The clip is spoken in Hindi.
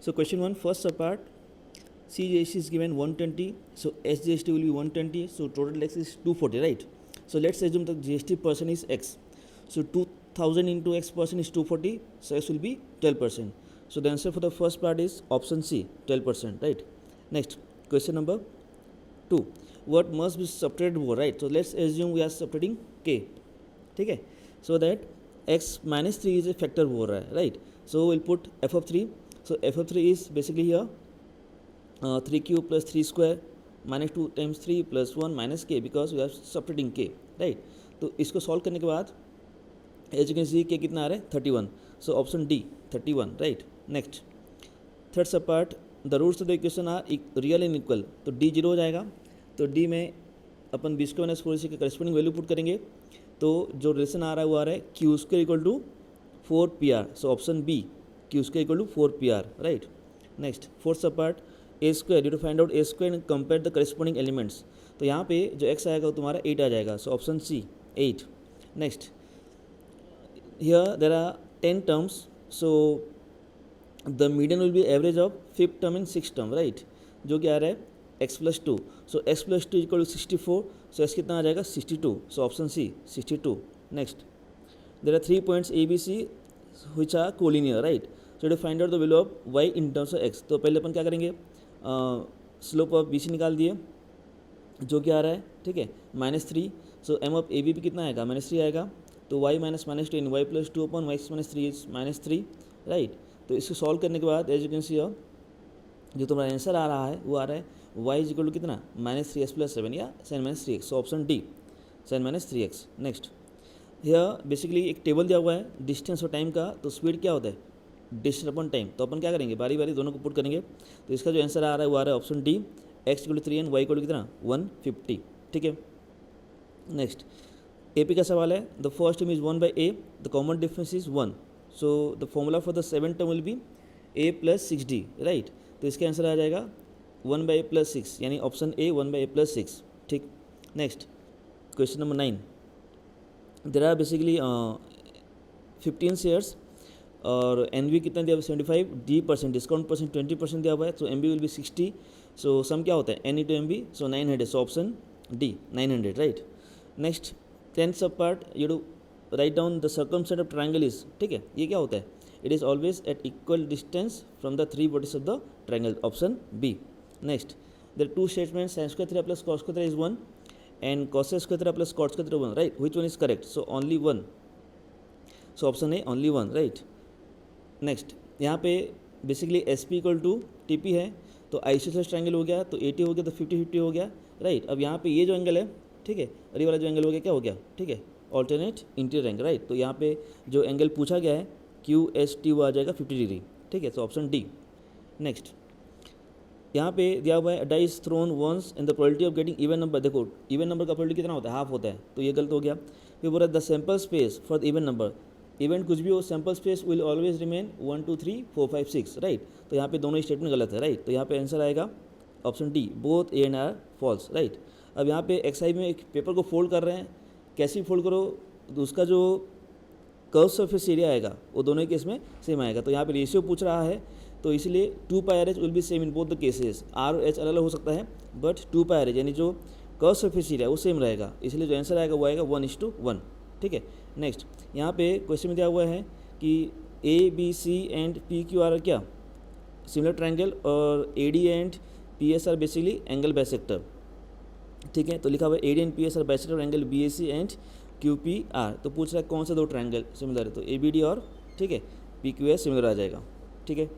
So question 1, first part, CGST is given 120, so SGST will be 120, so total X is 240, right? So let's assume the GST percent is X. So 2000 into X percent is 240, so X will be 12%. So the answer for the first part is option C, 12%, right? Next, question number 2, what must be subtracted more, right? So let's assume we are subtracting K, okay? So that X minus 3 is a factor हो रहा है, right? So we'll put f of 3. So f of 3 is basically here 3 cube plus 3 square minus 2 times 3 plus 1 minus k, because we are subtracting k, right? तो इसको सॉल्व करने के बाद एज यू कैन सी के कितना आ रहा है 31, so option D 31, right? Next, third sub part, the roots of the equation are real and equal, तो डी जीरो हो जाएगा. तो डी में अपन बी स्क्वायर माइनस 4ac का करस्पॉन्डिंग वैल्यू पुट करेंगे, तो जो रिलेशन आ रहा है वो आ रहा है Q square equal to 4pr, so option B Q square equal to 4pr, right? Next, fourth sub part, A square, you to find out A square and compare the corresponding elements, तो यहाँ पे जो एक्स आएगा वो तुम्हारा 8 आ जाएगा, so option C 8. Next, here there are 10 terms, so the median will be average of 5th term and 6th term, right? जो कि आ रहा है x plus 2, so x plus 2 equal to 64, so x कितना आ जाएगा 62, so option C 62. Next, there are 3 points A B C which are collinear, right? So to find out the value of y in terms of x, तो पहले अपन क्या करेंगे, स्लोप ऑफ बी सी निकाल दिए जो कि आ रहा है, ठीक है, -3, सो एम ऑफ ए बी भी कितना आएगा -3 आएगा, तो y minus -10 y plus 2 upon y minus 3 is -3, right? तो इसको सॉल्व करने के बाद एज यू कैन सी जो तुम्हारा आंसर आ रहा है वो आ रहा है y इज इक्वल टू कितना -3x प्लस 7 या sin -3x, सो option D sin -3x. Next, यह बेसिकली एक टेबल दिया हुआ है डिस्टेंस और टाइम का, तो स्पीड क्या होता है डिस्टेंस अपॉन टाइम, तो अपन क्या करेंगे बारी बारी दोनों को पुट करेंगे, तो इसका जो आंसर आ रहा है वो आ रहा है option D x equal to 3 and y equal to कितना 150, ठीक है? नेक्स्ट, AP का सवाल है, the first term is 1/a, the common difference is 1, so the formula for the 7th term will be a plus 6d, right? तो इसका आंसर आ जाएगा 1/a प्लस 6, यानी ऑप्शन ए 1/a प्लस 6, ठीक? Next, question number 9, there are basically 15 shares और एन कितना दिया हुआ 75, डी परसेंट डिस्काउंट परसेंट 20% दिया हुआ है, so M will be 60, so sum क्या होता है N into M B, so 900, so option D 900, right? Next, 10th sub part, you do write down the circumstance of triangle is, ठीक है, ये क्या होता है, it is always at equal distance from the 3 vertices of the triangle, option B. Next, there are 2 statements, sin square theta plus cos square theta is 1 and cos square theta plus cot square theta 1, right? Which one is correct, so only 1, so option A only 1, right? Next, यहाँ पे basically S P equal to T P है, तो आइसोसेलेस ट्रायंगल हो गया, तो 80 हो गया, तो 50-50 हो गया, राइट? अब यहाँ पे ये जो एंगल है, ठीक है, और ये वाला जो एंगल हो गया क्या हो गया, ठीक है, ऑल्टरनेट इंटीरियर एंगल, राइट? तो यहाँ पे जो एंगल पूछा गया है क्यू एस टी वो आ जाएगा 50 डिग्री, ठीक है, तो ऑप्शन डी. नेक्स्ट, यहाँ पे दिया हुआ है dice thrown once in the probability of getting even number, देखो इवन नंबर का प्रोबेबिलिटी कितना होता है, हाफ होता है, तो ये गलत हो गया. फिर बोला the sample space for the even number, event कुछ भी हो, sample space will always remain 1 2 3 4 5 6, right? तो यहाँ पे दोनों ही स्टेटमेंट गलत है, राइट? तो यहाँ पे आंसर आएगा option D both A and R false, right? अब यहाँ पे एक्सरसाइज में एक पेपर को फोल्ड कर रहे हैं, कैसे फोल्ड करो, तो उसका जो कर्व सरफेस एरिया आएगा वो दोनों ही केस में सेम आएगा. तो यहाँ पे रेशियो पूछ रहा है, तो इसलिए 2πRh will be same in both the cases, R और एच अलग अलग हो सकता है, बट 2πRh यानी जो कर्व सरफेस एरिया वो सेम रहेगा, इसलिए जो आंसर आएगा वो आएगा 1:1, ठीक है? नेक्स्ट, यहाँ पे क्वेश्चन में दिया हुआ है कि A B C and P Q R क्या सिमिलर ट्रायंगल और A D and P S are basically angle bisector, ठीक है? तो लिखा हुआ है A D and P S are bisector angle B A C and Q P R, तो पूछ रहा है कौन से दो ट्रायंगल सिमिलर है, तो ए बी डी और, ठीक है, पी क्यू एस सिमिलर आ जाएगा, ठीक है?